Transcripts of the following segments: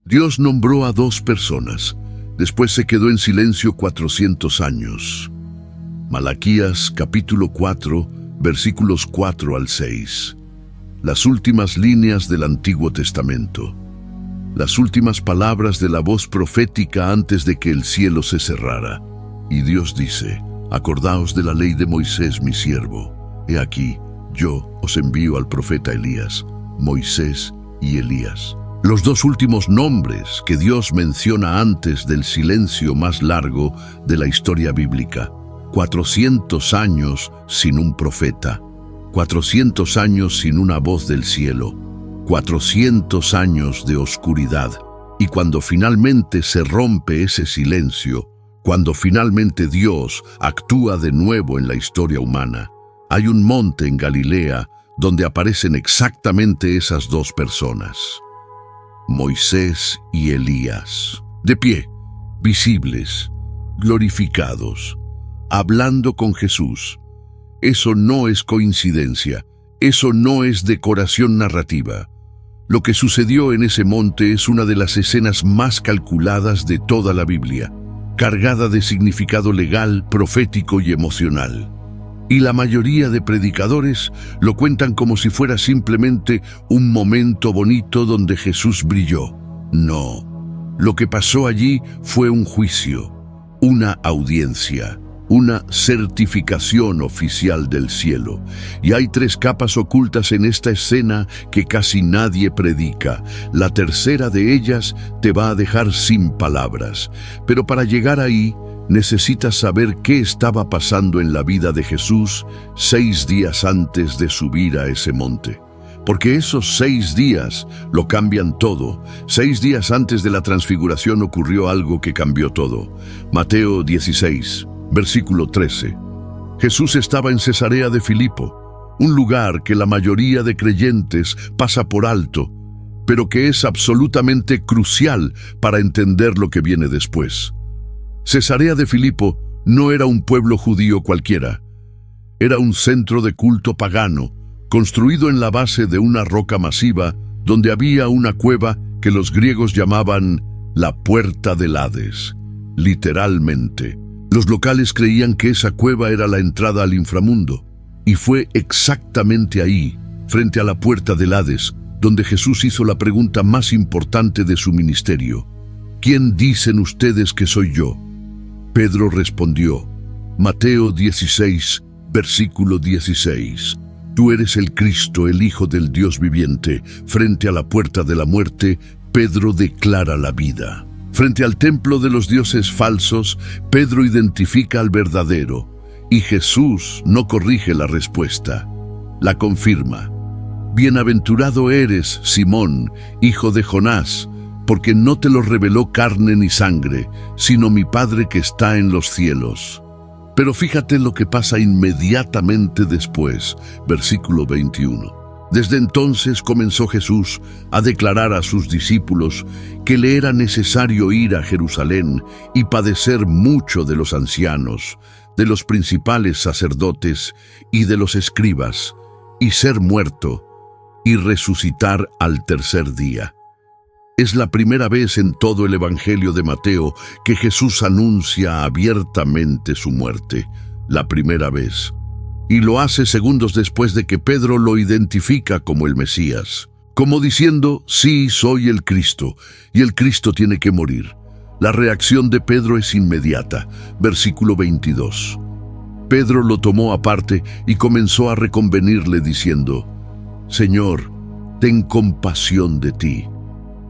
Dios nombró a 2 personas. Después se quedó en silencio 400 años. Malaquías capítulo 4, versículos 4 al 6. Las últimas líneas del Antiguo Testamento. Las últimas palabras de la voz profética antes de que el cielo se cerrara. Y Dios dice: acordaos de la ley de Moisés mi siervo. He aquí, yo os envío al profeta Elías, Moisés y Elías. Los 2 últimos nombres que Dios menciona antes del silencio más largo de la historia bíblica. 400 años sin un profeta, 400 años sin una voz del cielo, 400 años de oscuridad. Y cuando finalmente se rompe ese silencio, cuando finalmente Dios actúa de nuevo en la historia humana, hay un monte en Galilea donde aparecen exactamente esas 2 personas. Moisés y Elías, de pie, visibles, glorificados, hablando con Jesús. Eso no es coincidencia, eso no es decoración narrativa. Lo que sucedió en ese monte es una de las escenas más calculadas de toda la Biblia, cargada de significado legal, profético y emocional. Y la mayoría de predicadores lo cuentan como si fuera simplemente un momento bonito donde Jesús brilló. No, lo que pasó allí fue un juicio, una audiencia, una certificación oficial del cielo. Y hay 3 capas ocultas en esta escena que casi nadie predica. La tercera de ellas te va a dejar sin palabras. Pero para llegar ahí, necesitas saber qué estaba pasando en la vida de Jesús 6 días antes de subir a ese monte. Porque esos 6 días lo cambian todo. 6 días antes de la transfiguración ocurrió algo que cambió todo. Mateo 16, versículo 13. Jesús estaba en Cesarea de Filipo, un lugar que la mayoría de creyentes pasa por alto, pero que es absolutamente crucial para entender lo que viene después. Cesarea de Filipo no era un pueblo judío cualquiera. Era un centro de culto pagano, construido en la base de una roca masiva, donde había una cueva que los griegos llamaban la Puerta del Hades. Literalmente, los locales creían que esa cueva era la entrada al inframundo, y fue exactamente ahí, frente a la Puerta del Hades, donde Jesús hizo la pregunta más importante de su ministerio: ¿quién dicen ustedes que soy yo? Pedro respondió, Mateo 16, versículo 16, tú eres el Cristo, el Hijo del Dios viviente. Frente a la puerta de la muerte, Pedro declara la vida. Frente al templo de los dioses falsos, Pedro identifica al verdadero, y Jesús no corrige la respuesta, la confirma. Bienaventurado eres, Simón, hijo de Jonás, porque no te lo reveló carne ni sangre, sino mi Padre que está en los cielos. Pero fíjate lo que pasa inmediatamente después, versículo 21. Desde entonces comenzó Jesús a declarar a sus discípulos que le era necesario ir a Jerusalén y padecer mucho de los ancianos, de los principales sacerdotes y de los escribas, y ser muerto y resucitar al tercer día. Es la primera vez en todo el Evangelio de Mateo que Jesús anuncia abiertamente su muerte, la primera vez. Y lo hace segundos después de que Pedro lo identifica como el Mesías, como diciendo, sí, soy el Cristo, y el Cristo tiene que morir. La reacción de Pedro es inmediata, versículo 22. Pedro lo tomó aparte y comenzó a reconvenirle diciendo, Señor, ten compasión de ti.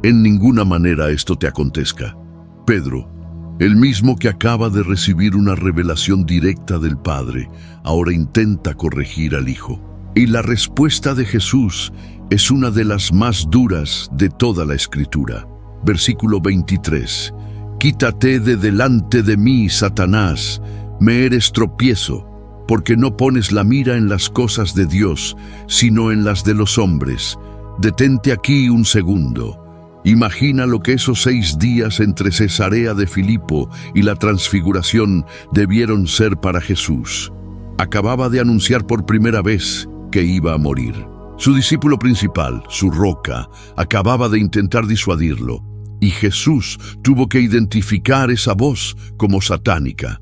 En ninguna manera esto te acontezca. Pedro, el mismo que acaba de recibir una revelación directa del Padre, ahora intenta corregir al Hijo. Y la respuesta de Jesús es una de las más duras de toda la Escritura. Versículo 23. Quítate de delante de mí, Satanás, me eres tropiezo, porque no pones la mira en las cosas de Dios, sino en las de los hombres. Detente aquí un segundo. Imagina lo que esos 6 días entre Cesarea de Filipo y la transfiguración debieron ser para Jesús. Acababa de anunciar por primera vez que iba a morir. Su discípulo principal, su roca, acababa de intentar disuadirlo, y Jesús tuvo que identificar esa voz como satánica.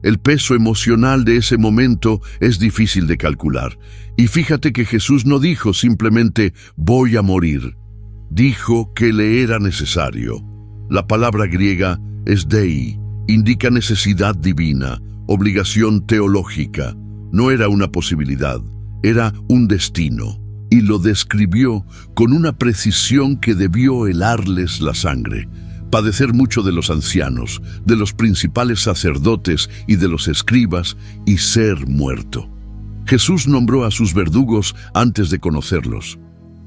El peso emocional de ese momento es difícil de calcular. Y fíjate que Jesús no dijo simplemente voy a morir. Dijo que le era necesario. La palabra griega es dei, indica necesidad divina, obligación teológica. No era una posibilidad, era un destino. Y lo describió con una precisión que debió helarles la sangre. Padecer mucho de los ancianos, de los principales sacerdotes y de los escribas, y ser muerto. Jesús nombró a sus verdugos antes de conocerlos.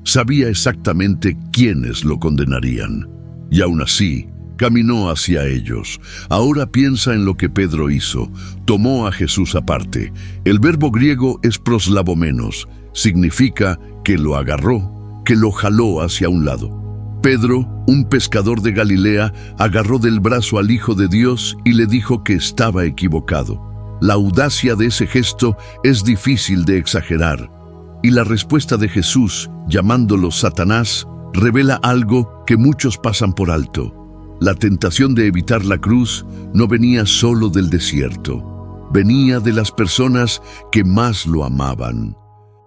Sabía exactamente quiénes lo condenarían. Y aún así, caminó hacia ellos. Ahora piensa en lo que Pedro hizo. Tomó a Jesús aparte. El verbo griego es proslabomenos. Significa que lo agarró, que lo jaló hacia un lado. Pedro, un pescador de Galilea, agarró del brazo al Hijo de Dios y le dijo que estaba equivocado. La audacia de ese gesto es difícil de exagerar. Y la respuesta de Jesús, llamándolo Satanás, revela algo que muchos pasan por alto. La tentación de evitar la cruz no venía solo del desierto. Venía de las personas que más lo amaban.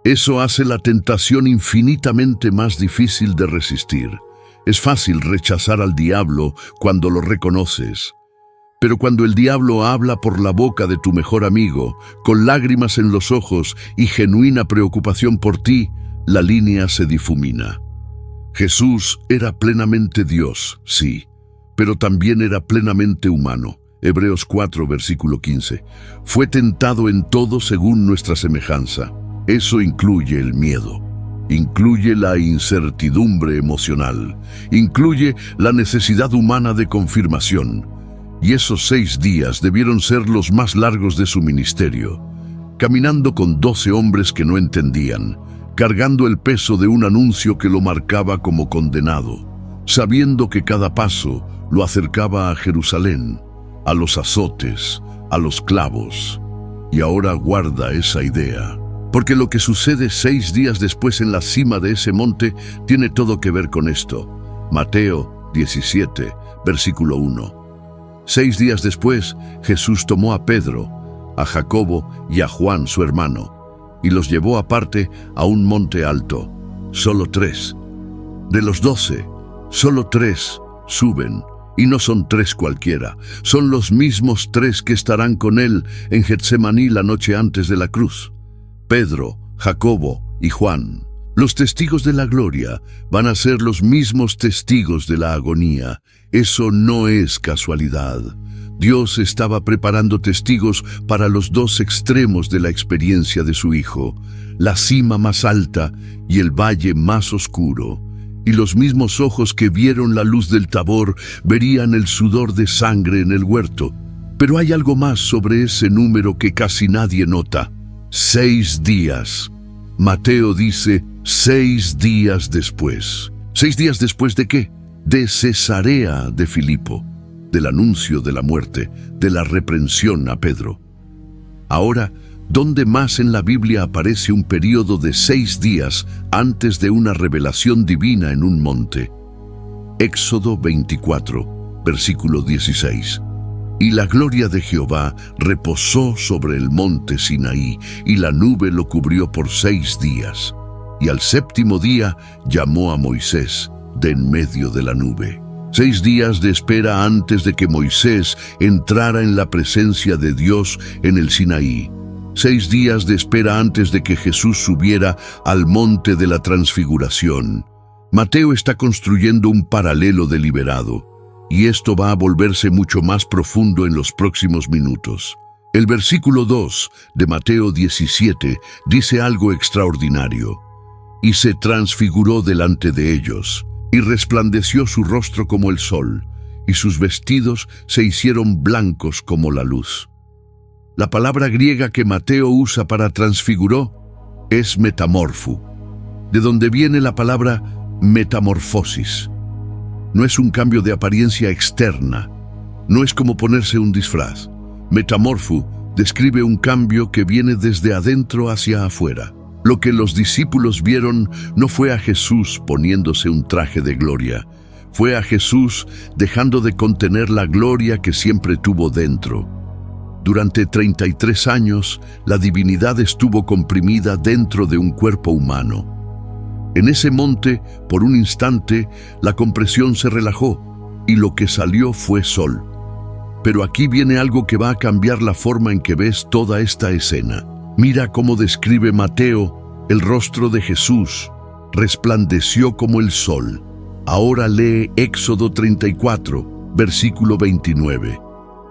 Eso hace la tentación infinitamente más difícil de resistir. Es fácil rechazar al diablo cuando lo reconoces. Pero cuando el diablo habla por la boca de tu mejor amigo, con lágrimas en los ojos y genuina preocupación por ti, la línea se difumina. Jesús era plenamente Dios, sí, pero también era plenamente humano. Hebreos 4, versículo 15. Fue tentado en todo según nuestra semejanza. Eso incluye el miedo. Incluye la incertidumbre emocional, incluye la necesidad humana de confirmación. Y esos 6 días debieron ser los más largos de su ministerio, caminando con 12 hombres que no entendían, cargando el peso de un anuncio que lo marcaba como condenado, sabiendo que cada paso lo acercaba a Jerusalén, a los azotes, a los clavos. Y ahora guarda esa idea. Porque lo que sucede 6 días después en la cima de ese monte tiene todo que ver con esto. Mateo 17, versículo 1. 6 días después, Jesús tomó a Pedro, a Jacobo y a Juan, su hermano, y los llevó aparte a un monte alto. Solo 3. De los 12, solo 3 suben, y no son 3 cualquiera. Son los mismos 3 que estarán con él en Getsemaní la noche antes de la cruz. Pedro, Jacobo y Juan. Los testigos de la gloria van a ser los mismos testigos de la agonía. Eso no es casualidad. Dios estaba preparando testigos para los 2 extremos de la experiencia de su Hijo, la cima más alta y el valle más oscuro. Y los mismos ojos que vieron la luz del Tabor verían el sudor de sangre en el huerto. Pero hay algo más sobre ese número que casi nadie nota. 6 días. Mateo dice 6 días después. ¿6 días después de qué? De Cesarea de Filipo, del anuncio de la muerte, de la reprensión a Pedro. Ahora, ¿dónde más en la Biblia aparece un período de 6 días antes de una revelación divina en un monte? Éxodo 24, versículo 16. Y la gloria de Jehová reposó sobre el monte Sinaí, y la nube lo cubrió por 6 días. Y al 7º día llamó a Moisés de en medio de la nube. 6 días de espera antes de que Moisés entrara en la presencia de Dios en el Sinaí. 6 días de espera antes de que Jesús subiera al monte de la transfiguración. Mateo está construyendo un paralelo deliberado. Y esto va a volverse mucho más profundo en los próximos minutos. El versículo 2 de Mateo 17 dice algo extraordinario. Y se transfiguró delante de ellos, y resplandeció su rostro como el sol, y sus vestidos se hicieron blancos como la luz. La palabra griega que Mateo usa para transfiguró es metamorfo, de donde viene la palabra metamorfosis. No es un cambio de apariencia externa, no es como ponerse un disfraz. Metamorfo describe un cambio que viene desde adentro hacia afuera. Lo que los discípulos vieron no fue a Jesús poniéndose un traje de gloria, Fue a Jesús dejando de contener la gloria que siempre tuvo dentro. Durante 33 años, la divinidad estuvo comprimida dentro de un cuerpo humano. En ese monte, por un instante, la compresión se relajó y lo que salió fue sol. Pero aquí viene algo que va a cambiar la forma en que ves toda esta escena. Mira cómo describe Mateo el rostro de Jesús. Resplandeció como el sol. Ahora lee Éxodo 34, versículo 29.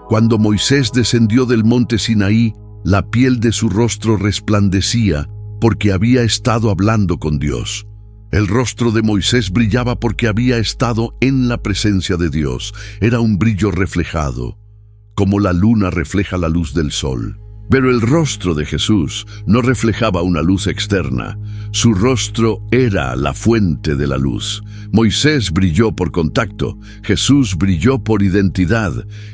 Cuando Moisés descendió del monte Sinaí, la piel de su rostro resplandecía porque había estado hablando con Dios. El rostro de Moisés brillaba porque había estado en la presencia de Dios. Era un brillo reflejado, como la luna refleja la luz del sol. Pero el rostro de Jesús no reflejaba una luz externa. Su rostro era la fuente de la luz. Moisés brilló por contacto, Jesús brilló por identidad,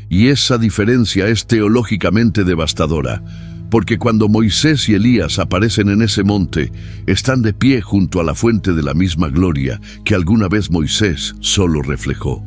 y esa diferencia es teológicamente devastadora, porque cuando Moisés y Elías aparecen en ese monte, están de pie junto a la fuente de la misma gloria que alguna vez Moisés solo reflejó.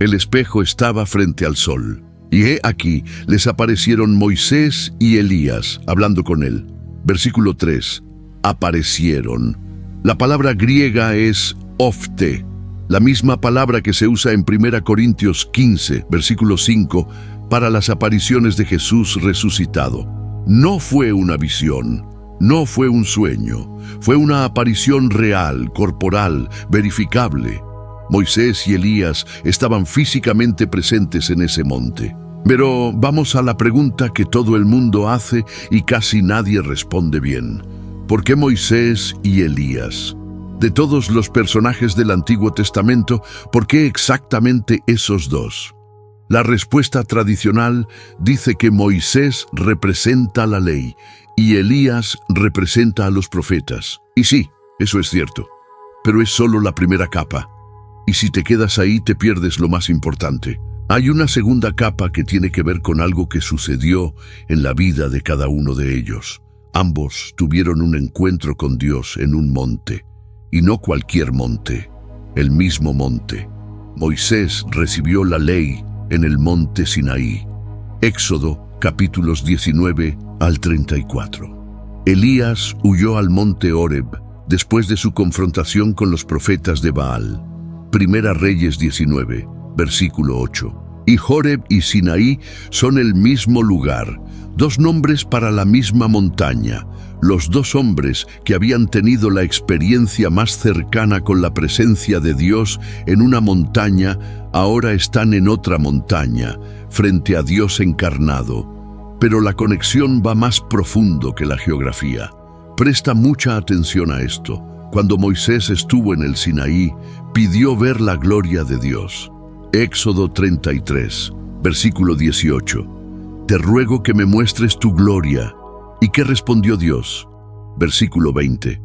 El espejo estaba frente al sol. Y he aquí, les aparecieron Moisés y Elías, hablando con él. Versículo 3. Aparecieron. La palabra griega es ofte, la misma palabra que se usa en 1 Corintios 15, versículo 5, para las apariciones de Jesús resucitado. No fue una visión, no fue un sueño, fue una aparición real, corporal, verificable. Moisés y Elías estaban físicamente presentes en ese monte. Pero vamos a la pregunta que todo el mundo hace y casi nadie responde bien. ¿Por qué Moisés y Elías? De todos los personajes del Antiguo Testamento, ¿por qué exactamente esos dos? La respuesta tradicional dice que Moisés representa la ley y Elías representa a los profetas. Y sí, eso es cierto, pero es solo la primera capa. Y si te quedas ahí, te pierdes lo más importante. Hay una segunda capa que tiene que ver con algo que sucedió en la vida de cada uno de ellos. Ambos tuvieron un encuentro con Dios en un monte, y no cualquier monte, el mismo monte. Moisés recibió la ley en el monte Sinaí. Éxodo, capítulos 19 al 34. Elías huyó al monte Horeb después de su confrontación con los profetas de Baal. Primera Reyes 19, versículo 8. Y Horeb y Sinaí son el mismo lugar, dos nombres para la misma montaña. Los dos hombres que habían tenido la experiencia más cercana con la presencia de Dios en una montaña, ahora están en otra montaña, frente a Dios encarnado. Pero la conexión va más profundo que la geografía. Presta mucha atención a esto. Cuando Moisés estuvo en el Sinaí, pidió ver la gloria de Dios. Éxodo 33, versículo 18. Te ruego que me muestres tu gloria. ¿Y qué respondió Dios? Versículo 20.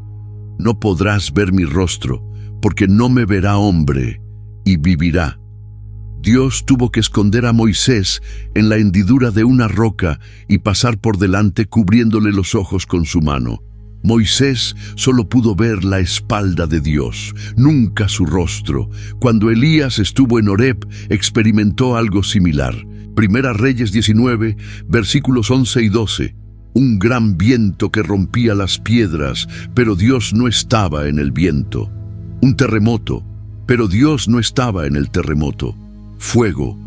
No podrás ver mi rostro, porque no me verá hombre, y vivirá. Dios tuvo que esconder a Moisés en la hendidura de una roca y pasar por delante cubriéndole los ojos con su mano. Moisés solo pudo ver la espalda de Dios, nunca su rostro. Cuando Elías estuvo en Horeb, experimentó algo similar. Primera Reyes 19, versículos 11 y 12. Un gran viento que rompía las piedras, pero Dios no estaba en el viento. Un terremoto, pero Dios no estaba en el terremoto. Fuego,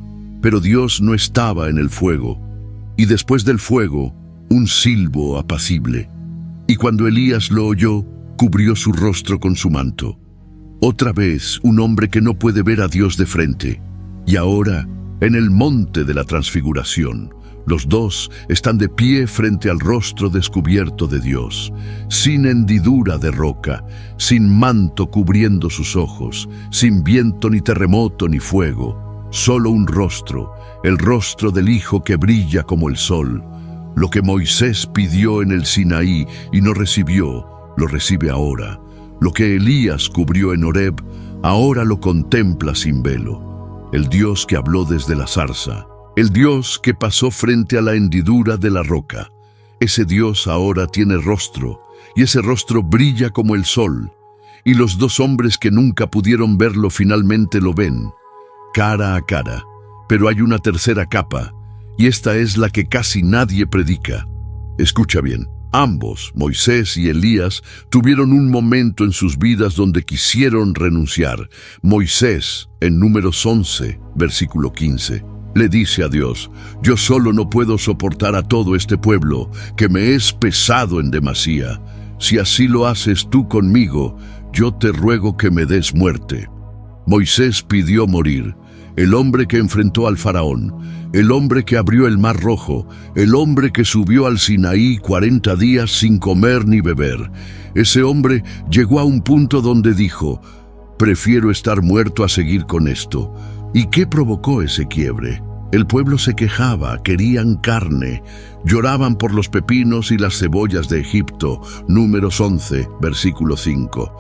pero Dios no estaba en el fuego. Y después del fuego, un silbo apacible. Y cuando Elías lo oyó, cubrió su rostro con su manto. Otra vez, un hombre que no puede ver a Dios de frente. Y ahora, en el monte de la transfiguración, los dos están de pie frente al rostro descubierto de Dios, sin hendidura de roca, sin manto cubriendo sus ojos, sin viento ni terremoto ni fuego, solo un rostro, el rostro del Hijo que brilla como el sol. Lo que Moisés pidió en el Sinaí y no recibió, lo recibe ahora. Lo que Elías cubrió en Horeb, ahora lo contempla sin velo. El Dios que habló desde la zarza, el Dios que pasó frente a la hendidura de la roca. Ese Dios ahora tiene rostro, y ese rostro brilla como el sol. y los dos hombres que nunca pudieron verlo finalmente lo ven, cara a cara. Pero hay una tercera capa, y esta es la que casi nadie predica. Escucha bien, ambos, Moisés y Elías, tuvieron un momento en sus vidas donde quisieron renunciar. Moisés, en Números 11, versículo 15, le dice a Dios: yo solo no puedo soportar a todo este pueblo, que me es pesado en demasía. Si así lo haces tú conmigo, yo te ruego que me des muerte. Moisés pidió morir. El hombre que enfrentó al faraón, el hombre que abrió el mar rojo, el hombre que subió al Sinaí 40 días sin comer ni beber. Ese hombre llegó a un punto donde dijo: prefiero estar muerto a seguir con esto. ¿Y qué provocó ese quiebre? El pueblo se quejaba, querían carne, lloraban por los pepinos y las cebollas de Egipto. Números 11, versículo 5.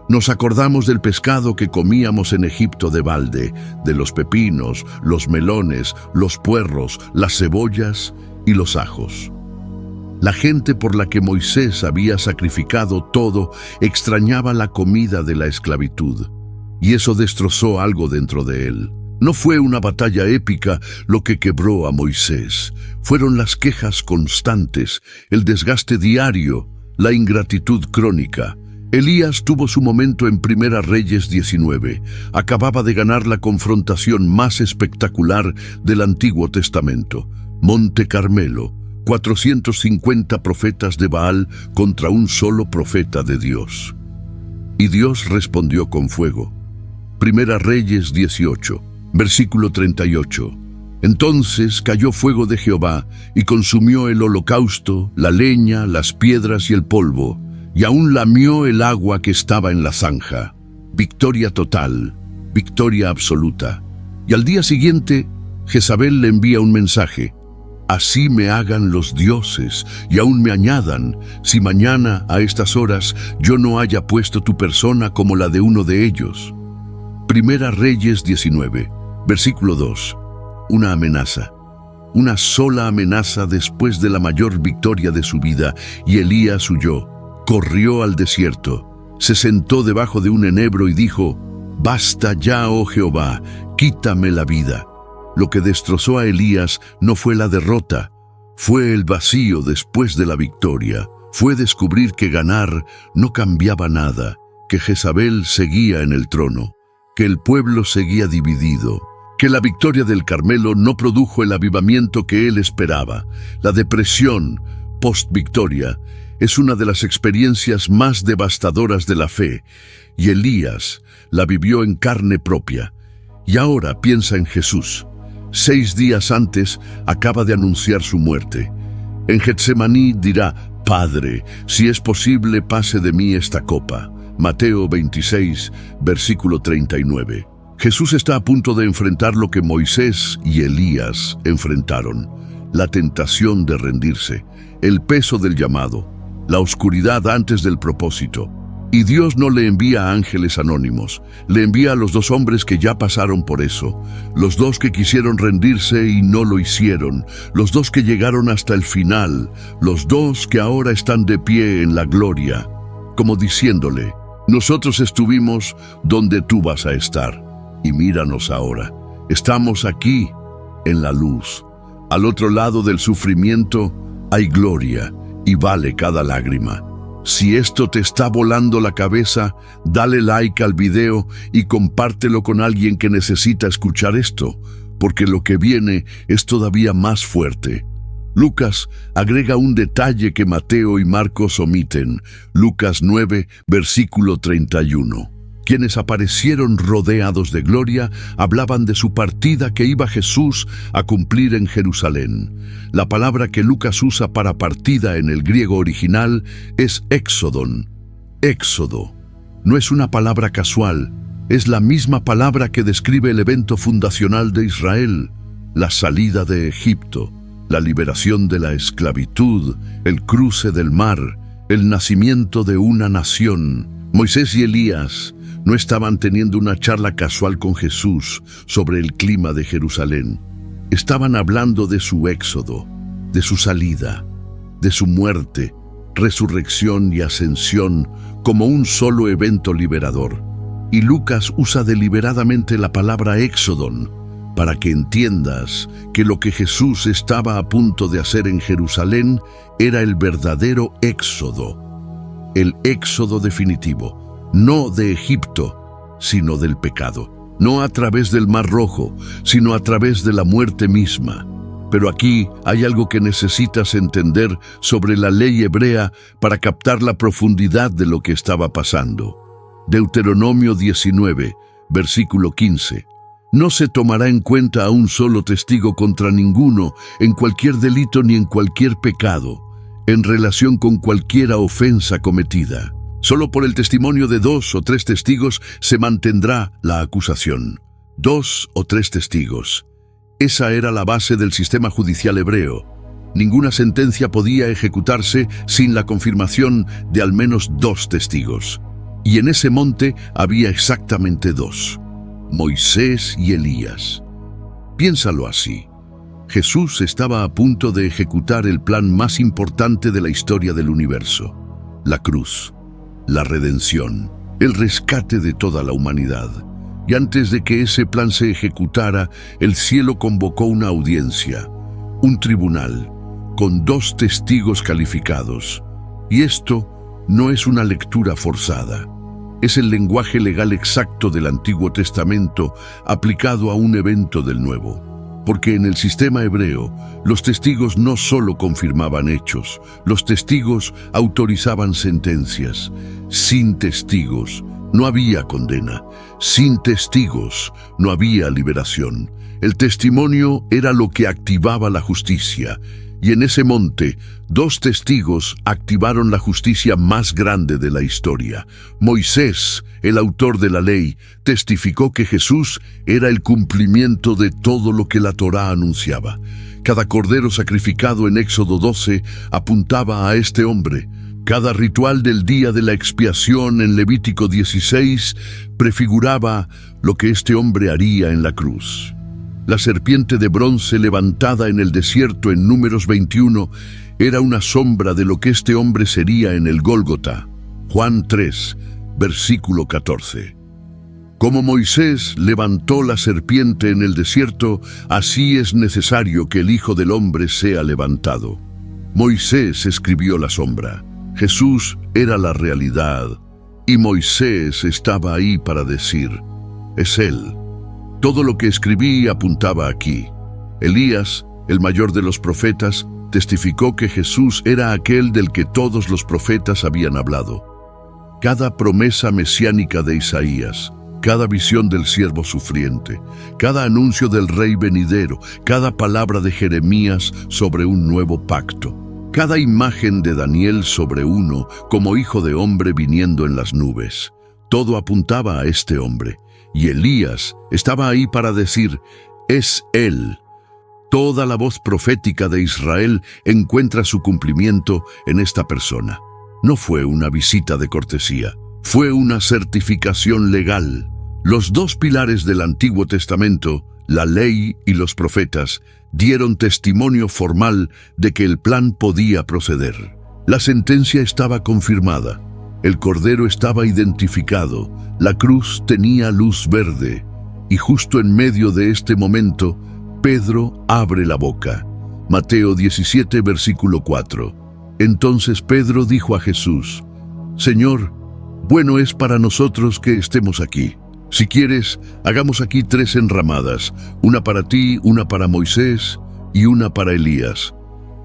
Nos acordamos del pescado que comíamos en Egipto de balde, de los pepinos, los melones, los puerros, las cebollas y los ajos. La gente por la que Moisés había sacrificado todo extrañaba la comida de la esclavitud, y eso destrozó algo dentro de él. No fue una batalla épica lo que quebró a Moisés, fueron las quejas constantes, el desgaste diario, la ingratitud crónica. Elías tuvo su momento en Primera Reyes 19. Acababa de ganar la confrontación más espectacular del Antiguo Testamento. Monte Carmelo, 450 profetas de Baal contra un solo profeta de Dios. Y Dios respondió con fuego. Primera Reyes 18, versículo 38. Entonces cayó fuego de Jehová y consumió el holocausto, la leña, las piedras y el polvo, y aún lamió el agua que estaba en la zanja. Victoria total, victoria absoluta. Y al día siguiente, Jezabel le envía un mensaje: así me hagan los dioses y aún me añadan, si mañana a estas horas yo no haya puesto tu persona como la de uno de ellos. Primera Reyes 19, versículo 2. Una amenaza. Una sola amenaza después de la mayor victoria de su vida, y Elías huyó. Corrió al desierto, se sentó debajo de un enebro y dijo: basta ya, oh Jehová, quítame la vida. Lo que destrozó a Elías no fue la derrota, fue el vacío después de la victoria. Fue descubrir que ganar no cambiaba nada, que Jezabel seguía en el trono, que el pueblo seguía dividido, que la victoria del Carmelo no produjo el avivamiento que él esperaba. La depresión post-victoria es una de las experiencias más devastadoras de la fe, y Elías la vivió en carne propia. Y ahora piensa en Jesús. 6 días antes acaba de anunciar su muerte. En Getsemaní dirá: Padre, si es posible, pase de mí esta copa. Mateo 26, versículo 39. Jesús está a punto de enfrentar lo que Moisés y Elías enfrentaron: la tentación de rendirse, el peso del llamado, la oscuridad antes del propósito. Y Dios no le envía ángeles anónimos, le envía a los 2 hombres que ya pasaron por eso, los 2 que quisieron rendirse y no lo hicieron, los 2 que llegaron hasta el final, los 2 que ahora están de pie en la gloria, como diciéndole: nosotros estuvimos donde tú vas a estar, y míranos ahora, estamos aquí en la luz. Al otro lado del sufrimiento hay gloria, y vale cada lágrima. Si esto te está volando la cabeza, dale like al video y compártelo con alguien que necesita escuchar esto, porque lo que viene es todavía más fuerte. Lucas agrega un detalle que Mateo y Marcos omiten. Lucas 9, versículo 31. Quienes aparecieron rodeados de gloria hablaban de su partida que iba Jesús a cumplir en Jerusalén. La palabra que Lucas usa para partida en el griego original es éxodon. Éxodo. No es una palabra casual, es la misma palabra que describe el evento fundacional de Israel, la salida de Egipto, la liberación de la esclavitud, el cruce del mar, el nacimiento de una nación. Moisés y Elías no estaban teniendo una charla casual con Jesús sobre el clima de Jerusalén. Estaban hablando de su éxodo, de su salida, de su muerte, resurrección y ascensión como un solo evento liberador. Y Lucas usa deliberadamente la palabra éxodon, para que entiendas que lo que Jesús estaba a punto de hacer en Jerusalén era el verdadero éxodo, el éxodo definitivo, no de Egipto, sino del pecado, no a través del Mar Rojo, sino a través de la muerte misma. Pero aquí hay algo que necesitas entender sobre la ley hebrea para captar la profundidad de lo que estaba pasando. Deuteronomio 19, versículo 15. No se tomará en cuenta a un solo testigo contra ninguno en cualquier delito ni en cualquier pecado, en relación con cualquiera ofensa cometida. Solo por el testimonio de 2 o 3 testigos se mantendrá la acusación. 2 o 3 testigos. Esa era la base del sistema judicial hebreo. Ninguna sentencia podía ejecutarse sin la confirmación de al menos 2 testigos. Y en ese monte había exactamente 2, Moisés y Elías. Piénsalo así. Jesús estaba a punto de ejecutar el plan más importante de la historia del universo: la cruz, la redención, el rescate de toda la humanidad. Y antes de que ese plan se ejecutara, el cielo convocó una audiencia, un tribunal, con 2 testigos calificados. Y esto no es una lectura forzada. Es el lenguaje legal exacto del Antiguo Testamento aplicado a un evento del Nuevo. Porque en el sistema hebreo, los testigos no solo confirmaban hechos, los testigos autorizaban sentencias. Sin testigos no había condena. Sin testigos no había liberación. El testimonio era lo que activaba la justicia. Y en ese monte, 2 testigos activaron la justicia más grande de la historia. Moisés, el autor de la ley, testificó que Jesús era el cumplimiento de todo lo que la Torá anunciaba. Cada cordero sacrificado en Éxodo 12 apuntaba a este hombre. Cada ritual del día de la expiación en Levítico 16 prefiguraba lo que este hombre haría en la cruz. La serpiente de bronce levantada en el desierto en Números 21 era una sombra de lo que este hombre sería en el Gólgota. Juan 3, versículo 14. Como Moisés levantó la serpiente en el desierto, así es necesario que el Hijo del Hombre sea levantado. Moisés escribió la sombra. Jesús era la realidad, y Moisés estaba ahí para decir: es Él. Todo lo que escribí apuntaba aquí. Elías, el mayor de los profetas, testificó que Jesús era aquel del que todos los profetas habían hablado. Cada promesa mesiánica de Isaías, cada visión del siervo sufriente, cada anuncio del rey venidero, cada palabra de Jeremías sobre un nuevo pacto, cada imagen de Daniel sobre uno como hijo de hombre viniendo en las nubes, todo apuntaba a este hombre. Y Elías estaba ahí para decir: es Él. Toda la voz profética de Israel encuentra su cumplimiento en esta persona. No fue una visita de cortesía, fue una certificación legal. Los 2 pilares del Antiguo Testamento, la ley y los profetas, dieron testimonio formal de que el plan podía proceder. La sentencia estaba confirmada. El Cordero estaba identificado, la cruz tenía luz verde, y justo en medio de este momento, Pedro abre la boca. Mateo 17, versículo 4. Entonces Pedro dijo a Jesús: Señor, bueno es para nosotros que estemos aquí. Si quieres, hagamos aquí 3 enramadas, una para ti, una para Moisés y una para Elías.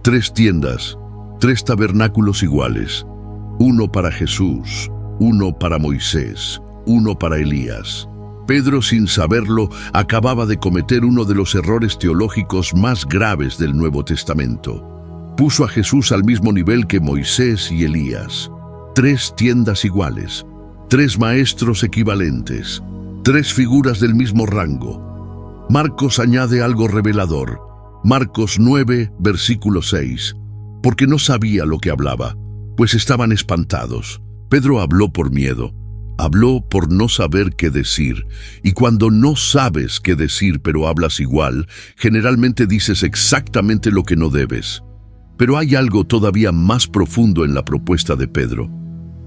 3 tiendas, 3 tabernáculos iguales. Uno para Jesús, uno para Moisés, uno para Elías. Pedro, sin saberlo, acababa de cometer uno de los errores teológicos más graves del Nuevo Testamento. Puso a Jesús al mismo nivel que Moisés y Elías. 3 tiendas iguales, 3 maestros equivalentes, 3 figuras del mismo rango. Marcos añade algo revelador. Marcos 9, versículo 6. Porque no sabía lo que hablaba, pues estaban espantados. Pedro habló por miedo, habló por no saber qué decir. Y cuando no sabes qué decir pero hablas igual, generalmente dices exactamente lo que no debes. Pero hay algo todavía más profundo en la propuesta de Pedro.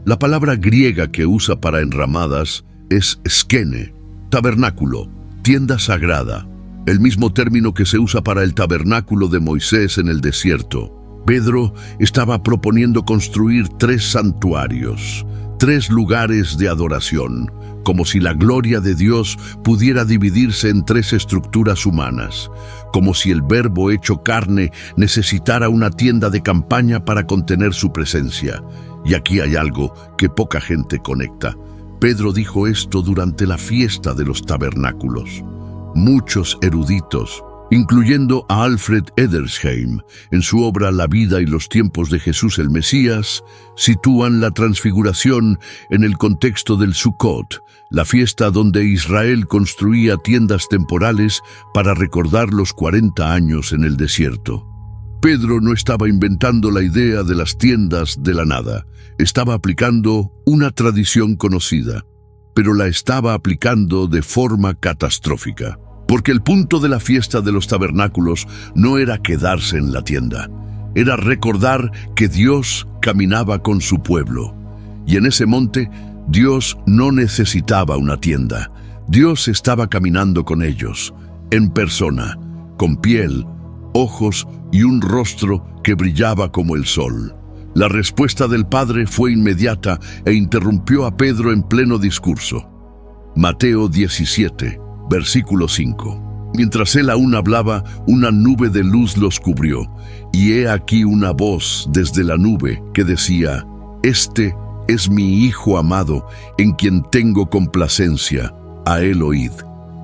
La palabra griega que usa para enramadas es skene, tabernáculo, tienda sagrada, el mismo término que se usa para el tabernáculo de Moisés en el desierto. Pedro estaba proponiendo construir 3 santuarios, 3 lugares de adoración, como si la gloria de Dios pudiera dividirse en 3 estructuras humanas, como si el Verbo hecho carne necesitara una tienda de campaña para contener su presencia. Y aquí hay algo que poca gente conecta. Pedro dijo esto durante la fiesta de los tabernáculos. Muchos eruditos, incluyendo a Alfred Edersheim, en su obra La vida y los tiempos de Jesús el Mesías, sitúan la transfiguración en el contexto del Sukkot, la fiesta donde Israel construía tiendas temporales para recordar los 40 años en el desierto. Pedro no estaba inventando la idea de las tiendas de la nada, estaba aplicando una tradición conocida, pero la estaba aplicando de forma catastrófica. Porque el punto de la fiesta de los tabernáculos no era quedarse en la tienda, era recordar que Dios caminaba con su pueblo. Y en ese monte, Dios no necesitaba una tienda. Dios estaba caminando con ellos, en persona, con piel, ojos y un rostro que brillaba como el sol. La respuesta del Padre fue inmediata e interrumpió a Pedro en pleno discurso. Mateo 17. Versículo 5. Mientras él aún hablaba, una nube de luz los cubrió, y he aquí una voz desde la nube que decía: Este es mi Hijo amado, en quien tengo complacencia, a él oíd.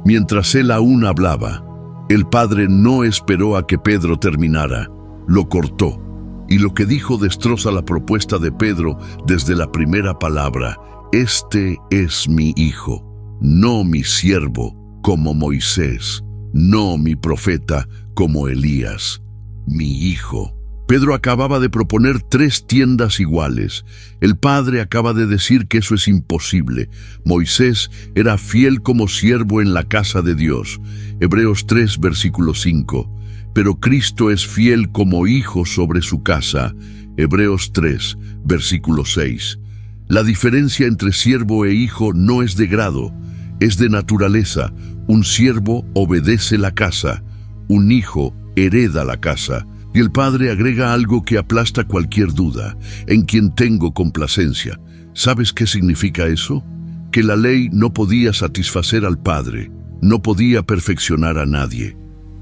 Mientras él aún hablaba, el Padre no esperó a que Pedro terminara, lo cortó, y lo que dijo destroza la propuesta de Pedro desde la primera palabra: Este es mi Hijo, no mi siervo, como Moisés, no mi profeta como Elías, mi Hijo. Pedro acababa de proponer 3 tiendas iguales. El Padre acaba de decir que eso es imposible. Moisés era fiel como siervo en la casa de Dios. Hebreos 3, versículo 5. Pero Cristo es fiel como hijo sobre su casa. Hebreos 3, versículo 6. La diferencia entre siervo e hijo no es de grado, es de naturaleza. Un siervo obedece la casa, un hijo hereda la casa. Y el Padre agrega algo que aplasta cualquier duda: en quien tengo complacencia. ¿Sabes qué significa eso? Que la ley no podía satisfacer al Padre, no podía perfeccionar a nadie.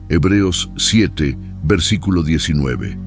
Hebreos 7, versículo 19.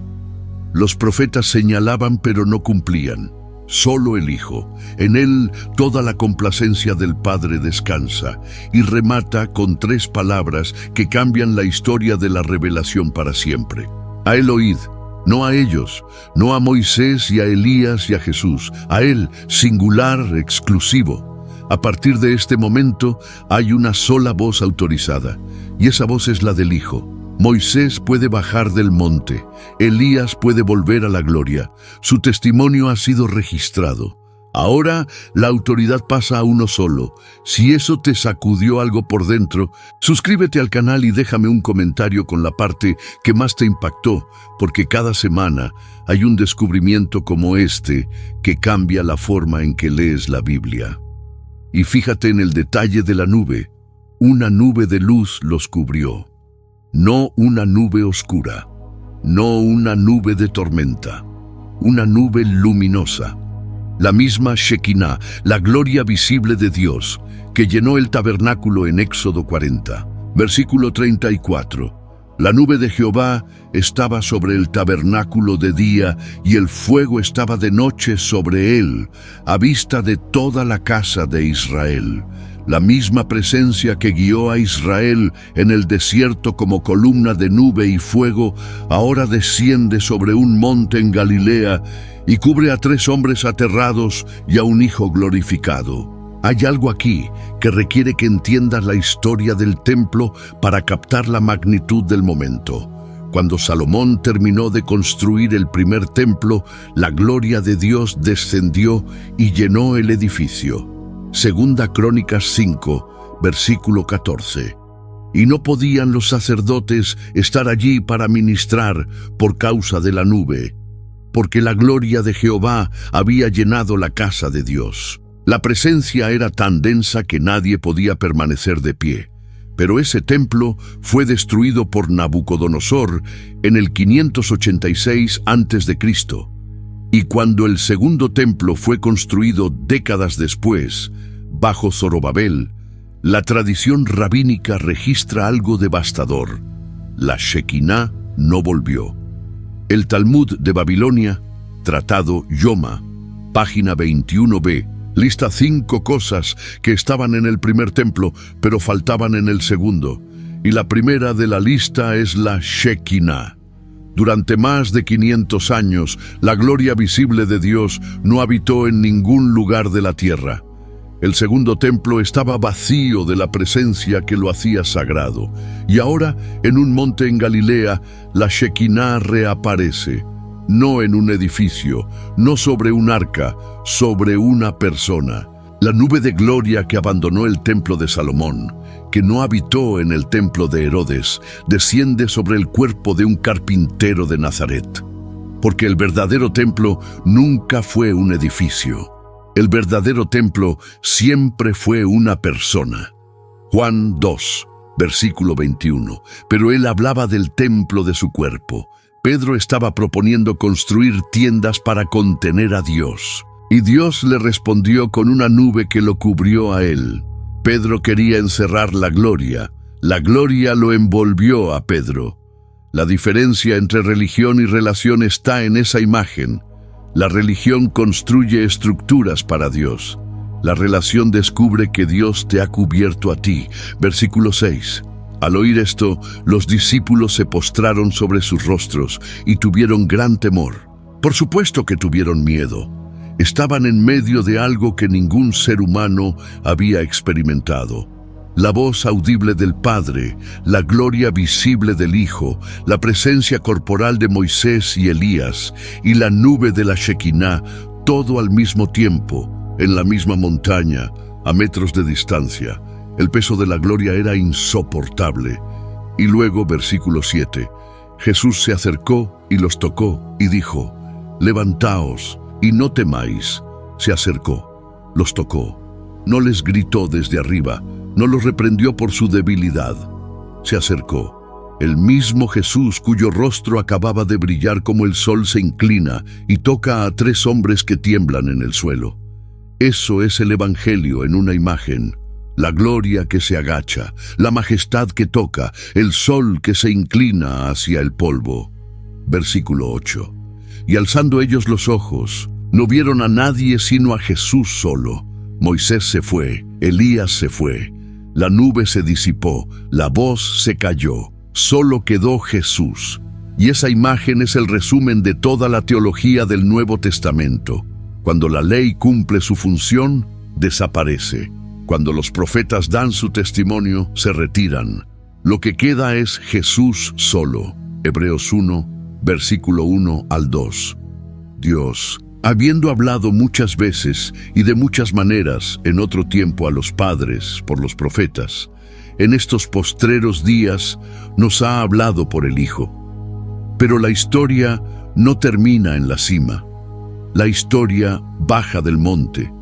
Los profetas señalaban pero no cumplían. Solo el Hijo, en él toda la complacencia del Padre descansa, y remata con 3 palabras que cambian la historia de la revelación para siempre. A él oíd, no a ellos, no a Moisés y a Elías y a Jesús, a él, singular, exclusivo. A partir de este momento hay una sola voz autorizada, y esa voz es la del Hijo. Moisés puede bajar del monte, Elías puede volver a la gloria, su testimonio ha sido registrado. Ahora la autoridad pasa a uno solo. Si eso te sacudió algo por dentro, suscríbete al canal y déjame un comentario con la parte que más te impactó, porque cada semana hay un descubrimiento como este que cambia la forma en que lees la Biblia. Y fíjate en el detalle de la nube. Una nube de luz los cubrió. No una nube oscura, no una nube de tormenta, una nube luminosa. La misma Shekinah, la gloria visible de Dios, que llenó el tabernáculo en Éxodo 40. Versículo 34. La nube de Jehová estaba sobre el tabernáculo de día, y el fuego estaba de noche sobre él, a vista de toda la casa de Israel. La misma presencia que guió a Israel en el desierto como columna de nube y fuego, ahora desciende sobre un monte en Galilea y cubre a 3 hombres aterrados y a un hijo glorificado. Hay algo aquí que requiere que entiendas la historia del templo para captar la magnitud del momento. Cuando Salomón terminó de construir el primer templo, la gloria de Dios descendió y llenó el edificio. Segunda Crónicas 5, versículo 14. Y no podían los sacerdotes estar allí para ministrar por causa de la nube. porque la gloria de Jehová había llenado la casa de Dios. La presencia era tan densa que nadie podía permanecer de pie. Pero ese templo fue destruido por Nabucodonosor en el 586 a.C. Y cuando el segundo templo fue construido décadas después, bajo Zorobabel, la tradición rabínica registra algo devastador. La Shekinah no volvió. El Talmud de Babilonia, Tratado Yoma, página 21b, lista 5 cosas que estaban en el primer templo, pero faltaban en el segundo. Y la primera de la lista es la Shekinah. Durante más de 500 años, la gloria visible de Dios no habitó en ningún lugar de la tierra. El segundo templo estaba vacío de la presencia que lo hacía sagrado. Y ahora, en un monte en Galilea, la Shekinah reaparece. No en un edificio, no sobre un arca, sobre una persona. La nube de gloria que abandonó el templo de Salomón, que no habitó en el templo de Herodes, desciende sobre el cuerpo de un carpintero de Nazaret. Porque el verdadero templo nunca fue un edificio. El verdadero templo siempre fue una persona. Juan 2, versículo 21. Pero él hablaba del templo de su cuerpo. Pedro estaba proponiendo construir tiendas para contener a Dios. Y Dios le respondió con una nube que lo cubrió a él. Pedro quería encerrar la gloria lo envolvió a Pedro. La diferencia entre religión y relación está en esa imagen. La religión construye estructuras para Dios. La relación descubre que Dios te ha cubierto a ti. Versículo 6. Al oír esto, los discípulos se postraron sobre sus rostros y tuvieron gran temor. Por supuesto que tuvieron miedo. Estaban en medio de algo que ningún ser humano había experimentado. La voz audible del Padre, la gloria visible del Hijo, la presencia corporal de Moisés y Elías, y la nube de la Shekinah, todo al mismo tiempo, en la misma montaña, a metros de distancia. El peso de la gloria era insoportable. Y luego, versículo 7, Jesús se acercó y los tocó y dijo, «Levantaos y no temáis». Se acercó, los tocó. No les gritó desde arriba, no los reprendió por su debilidad. Se acercó. El mismo Jesús, cuyo rostro acababa de brillar como el sol, se inclina y toca a 3 hombres que tiemblan en el suelo. Eso es el Evangelio en una imagen. La gloria que se agacha, la majestad que toca, el sol que se inclina hacia el polvo. Versículo 8. Y alzando ellos los ojos, no vieron a nadie sino a Jesús solo. Moisés se fue, Elías se fue, la nube se disipó, la voz se cayó, solo quedó Jesús. Y esa imagen es el resumen de toda la teología del Nuevo Testamento. Cuando la ley cumple su función, desaparece. Cuando los profetas dan su testimonio, se retiran. Lo que queda es Jesús solo. Hebreos 1, versículo 1 al 2. Dios, habiendo hablado muchas veces y de muchas maneras en otro tiempo a los padres por los profetas, en estos postreros días nos ha hablado por el Hijo. Pero la historia no termina en la cima. La historia baja del monte,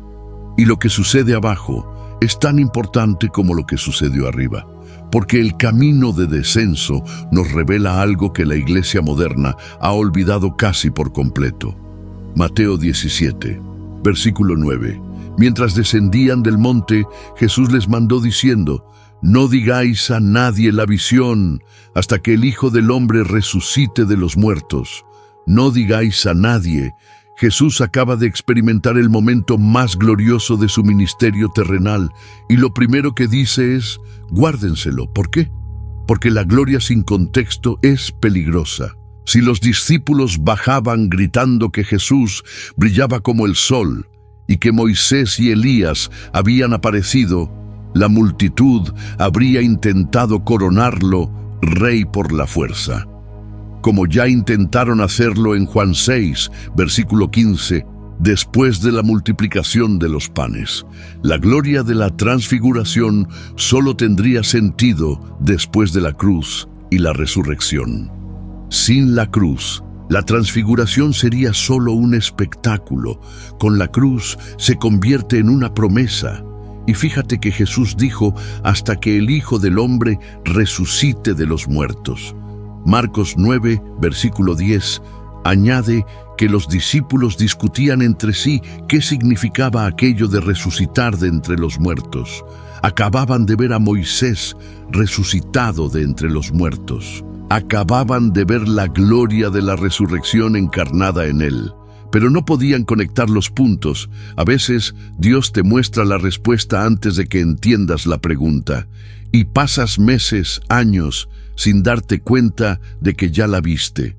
y lo que sucede abajo es tan importante como lo que sucedió arriba, porque el camino de descenso nos revela algo que la iglesia moderna ha olvidado casi por completo. Mateo 17, versículo 9. Mientras descendían del monte, Jesús les mandó diciendo, «No digáis a nadie la visión hasta que el Hijo del Hombre resucite de los muertos. No digáis a nadie». Jesús acaba de experimentar el momento más glorioso de su ministerio terrenal y lo primero que dice es, guárdenselo. ¿Por qué? Porque la gloria sin contexto es peligrosa. Si los discípulos bajaban gritando que Jesús brillaba como el sol y que Moisés y Elías habían aparecido, la multitud habría intentado coronarlo rey por la fuerza. Como ya intentaron hacerlo en Juan 6, versículo 15, después de la multiplicación de los panes. La gloria de la transfiguración solo tendría sentido después de la cruz y la resurrección. Sin la cruz, La transfiguración sería solo un espectáculo. Con la cruz se convierte en una promesa. Y fíjate que Jesús dijo, hasta que el Hijo del Hombre resucite de los muertos. Marcos 9, versículo 10, añade que los discípulos discutían entre sí qué significaba aquello de resucitar de entre los muertos. Acababan de ver a Moisés resucitado de entre los muertos. Acababan de ver la gloria de la resurrección encarnada en él. Pero no podían conectar los puntos. A veces Dios te muestra la respuesta antes de que entiendas la pregunta. Y pasas meses, años, sin darte cuenta de que ya la viste.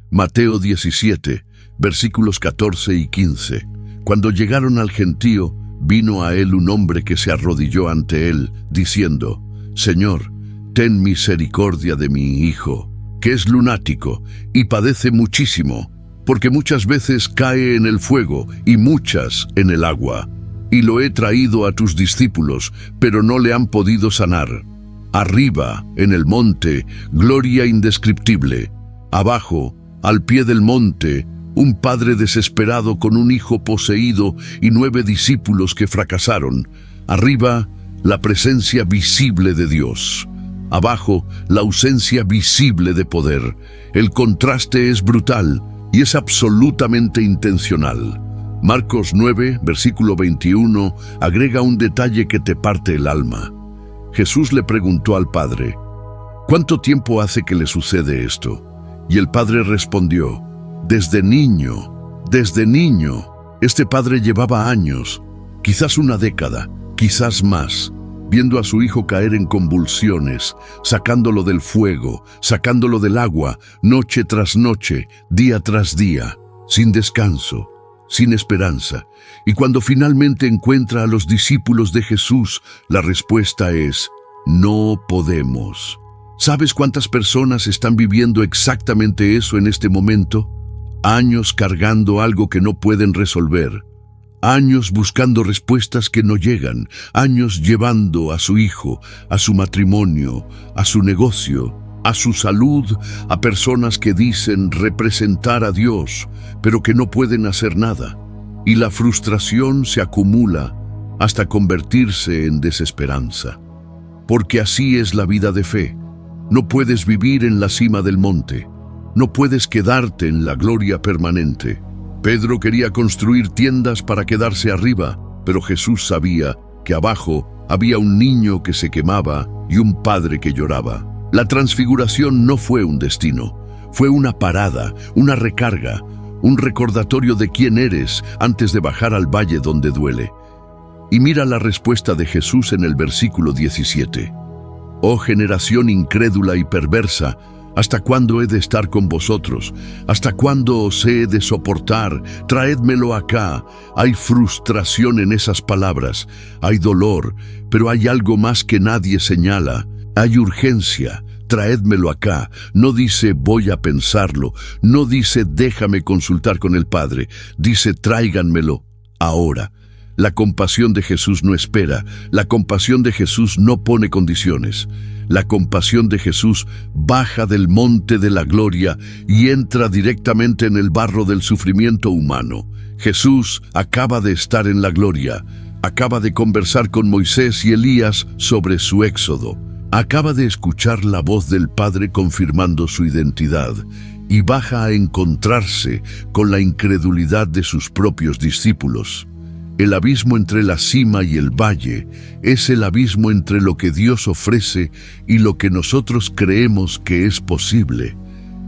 Mateo 17, versículos 14 y 15. Cuando llegaron al gentío, vino a él un hombre que se arrodilló ante él, diciendo, Señor, ten misericordia de mi hijo, que es lunático y padece muchísimo, porque muchas veces cae en el fuego y muchas en el agua. Y lo he traído a tus discípulos, pero no le han podido sanar. Arriba, en el monte, gloria indescriptible. Abajo, al pie del monte, un padre desesperado con un hijo poseído y 9 discípulos que fracasaron. Arriba, la presencia visible de Dios. Abajo, la ausencia visible de poder. El contraste es brutal y es absolutamente intencional. Marcos 9, versículo 21, agrega un detalle que te parte el alma. Jesús le preguntó al Padre, ¿cuánto tiempo hace que le sucede esto? Y el Padre respondió, desde niño. Este padre llevaba años, quizás una década, quizás más, viendo a su hijo caer en convulsiones, sacándolo del fuego, sacándolo del agua, noche tras noche, día tras día, sin descanso, sin esperanza. Y cuando finalmente encuentra a los discípulos de Jesús, la respuesta es, no podemos. ¿Sabes cuántas personas están viviendo exactamente eso en este momento? Años cargando algo que no pueden resolver. Años buscando respuestas que no llegan. Años llevando a su hijo, a su matrimonio, a su negocio, a su salud, a personas que dicen representar a Dios, pero que no pueden hacer nada. Y la frustración se acumula hasta convertirse en desesperanza. Porque así es la vida de fe. No puedes vivir en la cima del monte. No puedes quedarte en la gloria permanente. Pedro quería construir tiendas para quedarse arriba, pero Jesús sabía que abajo había un niño que se quemaba y un padre que lloraba. La transfiguración no fue un destino, fue una parada, una recarga, un recordatorio de quién eres antes de bajar al valle donde duele. Y mira la respuesta de Jesús en el versículo 17. Oh generación incrédula y perversa, ¿hasta cuándo he de estar con vosotros? ¿Hasta cuándo os he de soportar? Traédmelo acá. Hay frustración en esas palabras, hay dolor, pero hay algo más que nadie señala. Hay urgencia. Traédmelo acá. No dice voy a pensarlo, no dice déjame consultar con el Padre, dice tráiganmelo ahora. La compasión de Jesús no espera, la compasión de Jesús no pone condiciones. La compasión de Jesús baja del monte de la gloria y entra directamente en el barro del sufrimiento humano. Jesús acaba de estar en la gloria, acaba de conversar con Moisés y Elías sobre su éxodo, acaba de escuchar la voz del Padre confirmando su identidad y baja a encontrarse con la incredulidad de sus propios discípulos. El abismo entre la cima y el valle es el abismo entre lo que Dios ofrece y lo que nosotros creemos que es posible.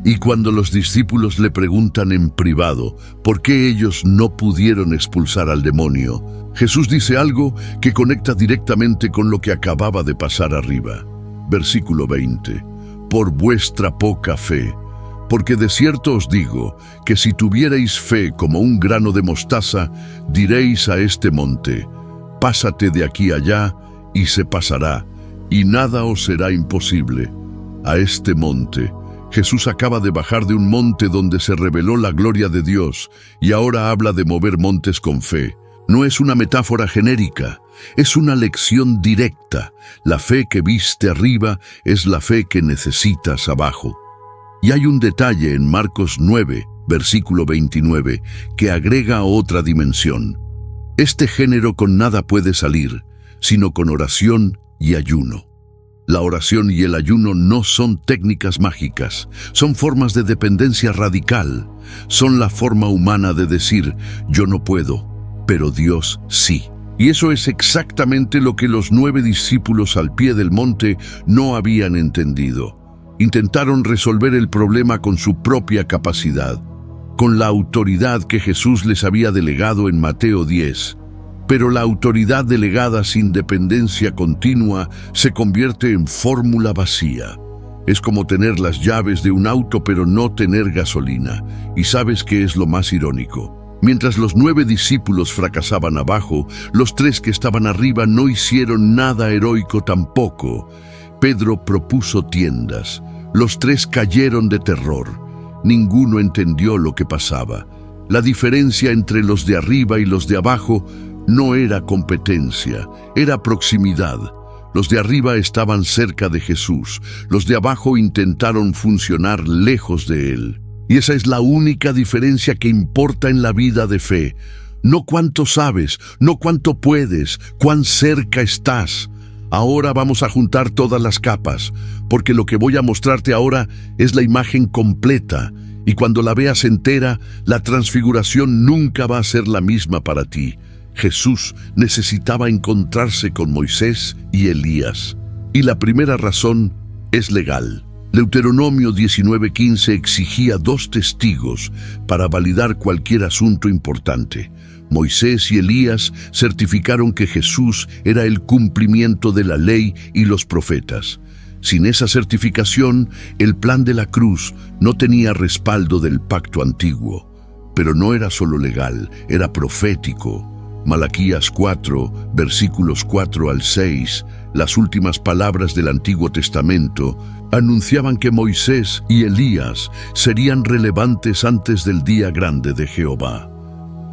Y cuando los discípulos le preguntan en privado por qué ellos no pudieron expulsar al demonio, Jesús dice algo que conecta directamente con lo que acababa de pasar arriba. Versículo 20. Por vuestra poca fe. Porque de cierto os digo que si tuvierais fe como un grano de mostaza, diréis a este monte, pásate de aquí allá, y se pasará, y nada os será imposible. A este monte. Jesús acaba de bajar de un monte donde se reveló la gloria de Dios, y ahora habla de mover montes con fe. No es una metáfora genérica, es una lección directa. La fe que viste arriba es la fe que necesitas abajo. Y hay un detalle en Marcos 9, versículo 29, que agrega otra dimensión. Este género con nada puede salir, sino con oración y ayuno. La oración y el ayuno no son técnicas mágicas, son formas de dependencia radical. Son la forma humana de decir, yo no puedo, pero Dios sí. Y eso es exactamente lo que los 9 discípulos al pie del monte no habían entendido. Intentaron resolver el problema con su propia capacidad, con la autoridad que Jesús les había delegado en Mateo 10. Pero la autoridad delegada sin dependencia continua se convierte en fórmula vacía. Es como tener las llaves de un auto pero no tener gasolina. ¿Y sabes qué es lo más irónico? Mientras los 9 discípulos fracasaban abajo, los 3 que estaban arriba no hicieron nada heroico tampoco. Pedro propuso tiendas. Los 3 cayeron de terror. Ninguno entendió lo que pasaba. La diferencia entre los de arriba y los de abajo no era competencia, era proximidad. Los de arriba estaban cerca de Jesús, los de abajo intentaron funcionar lejos de Él. Y esa es la única diferencia que importa en la vida de fe. No cuánto sabes, no cuánto puedes, cuán cerca estás. Ahora vamos a juntar todas las capas, porque lo que voy a mostrarte ahora es la imagen completa, y cuando la veas entera, la transfiguración nunca va a ser la misma para ti. Jesús necesitaba encontrarse con Moisés y Elías. Y la primera razón es legal. Deuteronomio 19:15 exigía 2 testigos para validar cualquier asunto importante. Moisés y Elías certificaron que Jesús era el cumplimiento de la ley y los profetas. Sin esa certificación, el plan de la cruz no tenía respaldo del pacto antiguo. Pero no era solo legal, era profético. Malaquías 4, versículos 4 al 6, las últimas palabras del Antiguo Testamento, anunciaban que Moisés y Elías serían relevantes antes del día grande de Jehová.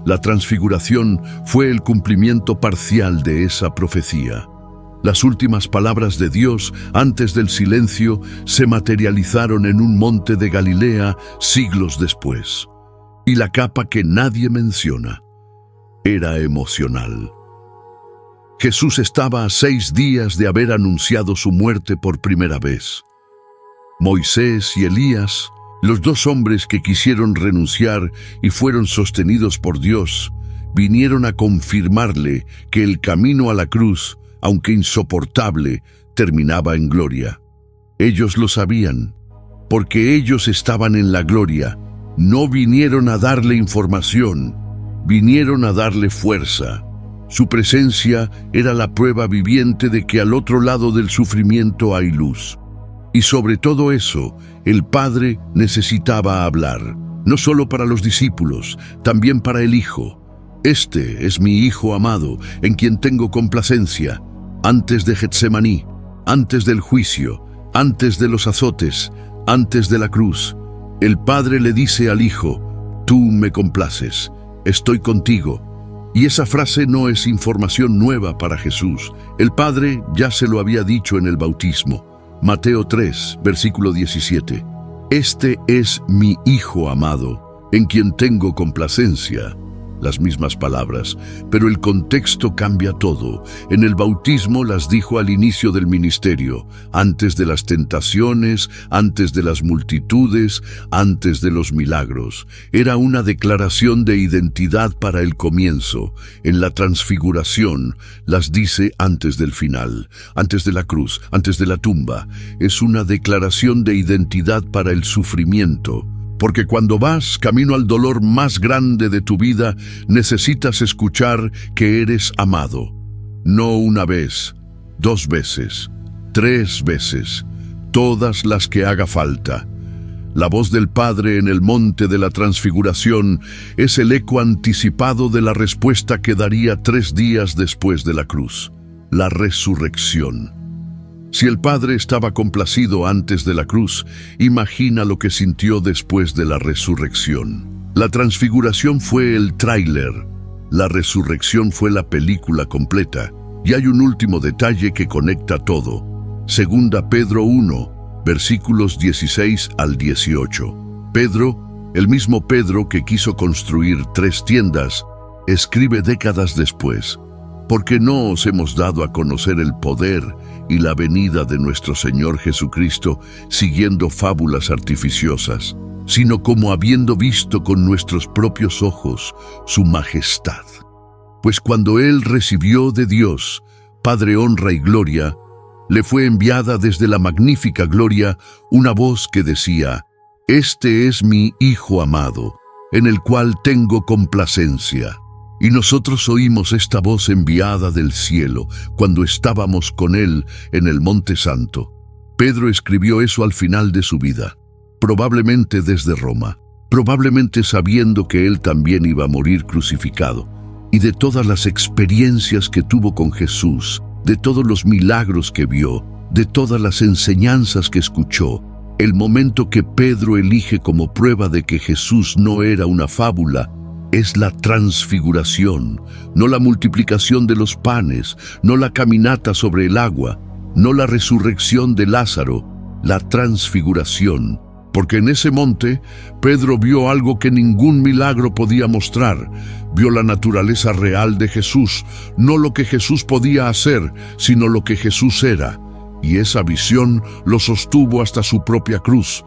La transfiguración fue el cumplimiento parcial de esa profecía. Las últimas palabras de Dios antes del silencio se materializaron en un monte de Galilea siglos después. Y la capa que nadie menciona era emocional. Jesús estaba a 6 días de haber anunciado su muerte por primera vez. Moisés y Elías, los 2 hombres que quisieron renunciar y fueron sostenidos por Dios, vinieron a confirmarle que el camino a la cruz, aunque insoportable, terminaba en gloria. Ellos lo sabían, porque ellos estaban en la gloria. No vinieron a darle información, vinieron a darle fuerza. Su presencia era la prueba viviente de que al otro lado del sufrimiento hay luz. Y sobre todo eso, el Padre necesitaba hablar, no solo para los discípulos, también para el Hijo. Este es mi Hijo amado, en quien tengo complacencia. Antes de Getsemaní, antes del juicio, antes de los azotes, antes de la cruz, el Padre le dice al Hijo, tú me complaces, estoy contigo. Y esa frase no es información nueva para Jesús. El Padre ya se lo había dicho en el bautismo. Mateo 3, versículo 17. Este es mi Hijo amado, en quien tengo complacencia. Las mismas palabras, pero el contexto cambia todo. En el bautismo las dijo al inicio del ministerio, antes de las tentaciones, antes de las multitudes, antes de los milagros. Era una declaración de identidad para el comienzo. En la transfiguración las dice antes del final, antes de la cruz, antes de la tumba. Es una declaración de identidad para el sufrimiento. Porque cuando vas camino al dolor más grande de tu vida, necesitas escuchar que eres amado. No una vez, 2 veces, 3 veces, todas las que haga falta. La voz del Padre en el monte de la transfiguración es el eco anticipado de la respuesta que daría 3 días después de la cruz, la resurrección. Si el Padre estaba complacido antes de la cruz, imagina lo que sintió después de la resurrección. La transfiguración fue el tráiler, la resurrección fue la película completa. Y hay un último detalle que conecta todo. Segunda Pedro 1, versículos 16 al 18. Pedro, el mismo Pedro que quiso construir 3 tiendas, escribe décadas después: porque no os hemos dado a conocer el poder y la venida de nuestro Señor Jesucristo siguiendo fábulas artificiosas, sino como habiendo visto con nuestros propios ojos su majestad. Pues cuando Él recibió de Dios, Padre, honra y gloria, le fue enviada desde la magnífica gloria una voz que decía: Este es mi Hijo amado, en el cual tengo complacencia. Y nosotros oímos esta voz enviada del cielo cuando estábamos con Él en el Monte Santo. Pedro escribió eso al final de su vida, probablemente desde Roma, probablemente sabiendo que Él también iba a morir crucificado. Y de todas las experiencias que tuvo con Jesús, de todos los milagros que vio, de todas las enseñanzas que escuchó, el momento que Pedro elige como prueba de que Jesús no era una fábula es la transfiguración, no la multiplicación de los panes, no la caminata sobre el agua, no la resurrección de Lázaro, la transfiguración. Porque en ese monte, Pedro vio algo que ningún milagro podía mostrar. Vio la naturaleza real de Jesús, no lo que Jesús podía hacer, sino lo que Jesús era. Y esa visión lo sostuvo hasta su propia cruz.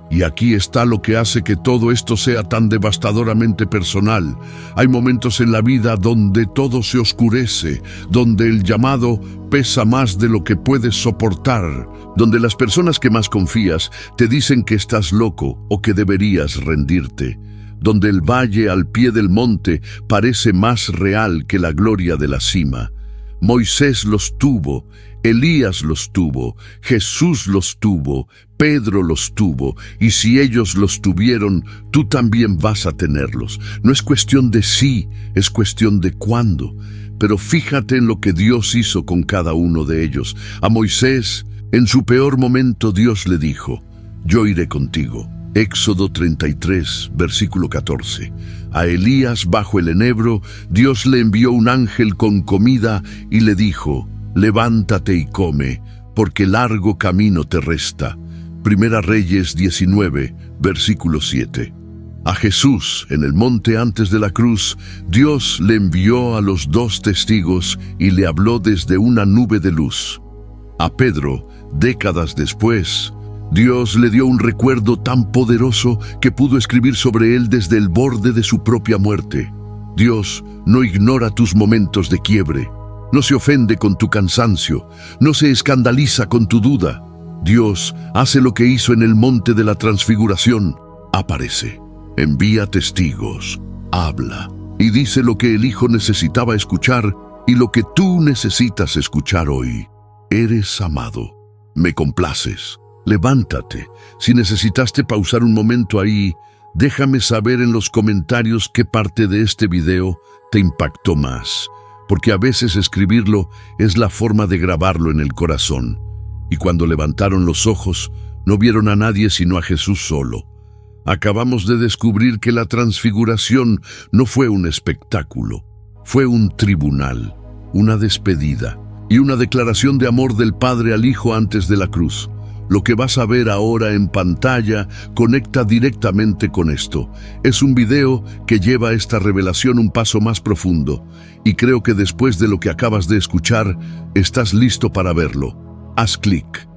Y aquí está lo que hace que todo esto sea tan devastadoramente personal. Hay momentos en la vida donde todo se oscurece, donde el llamado pesa más de lo que puedes soportar, donde las personas que más confías te dicen que estás loco o que deberías rendirte, donde el valle al pie del monte parece más real que la gloria de la cima. Moisés los tuvo, Elías los tuvo, Jesús los tuvo, Pedro los tuvo, y si ellos los tuvieron, tú también vas a tenerlos. No es cuestión de si, es cuestión de cuándo. Pero fíjate en lo que Dios hizo con cada uno de ellos. A Moisés, en su peor momento, Dios le dijo: yo iré contigo. Éxodo 33, versículo 14. A Elías, bajo el enebro, Dios le envió un ángel con comida y le dijo: levántate y come, porque largo camino te resta. Primera Reyes 19, versículo 7. A Jesús, en el monte antes de la cruz, Dios le envió a los 2 testigos y le habló desde una nube de luz. A Pedro, décadas después, Dios le dio un recuerdo tan poderoso que pudo escribir sobre él desde el borde de su propia muerte. Dios no ignora tus momentos de quiebre, no se ofende con tu cansancio, no se escandaliza con tu duda. Dios hace lo que hizo en el monte de la transfiguración: aparece, envía testigos, habla y dice lo que el Hijo necesitaba escuchar y lo que tú necesitas escuchar hoy. Eres amado, me complaces. Levántate. Si necesitaste pausar un momento ahí, déjame saber en los comentarios qué parte de este video te impactó más, porque a veces escribirlo es la forma de grabarlo en el corazón. Y cuando levantaron los ojos, no vieron a nadie sino a Jesús solo. Acabamos de descubrir que la transfiguración no fue un espectáculo, fue un tribunal, una despedida y una declaración de amor del Padre al Hijo antes de la cruz. Lo que vas a ver ahora en pantalla conecta directamente con esto. Es un video que lleva esta revelación un paso más profundo, y creo que después de lo que acabas de escuchar, estás listo para verlo. Haz clic.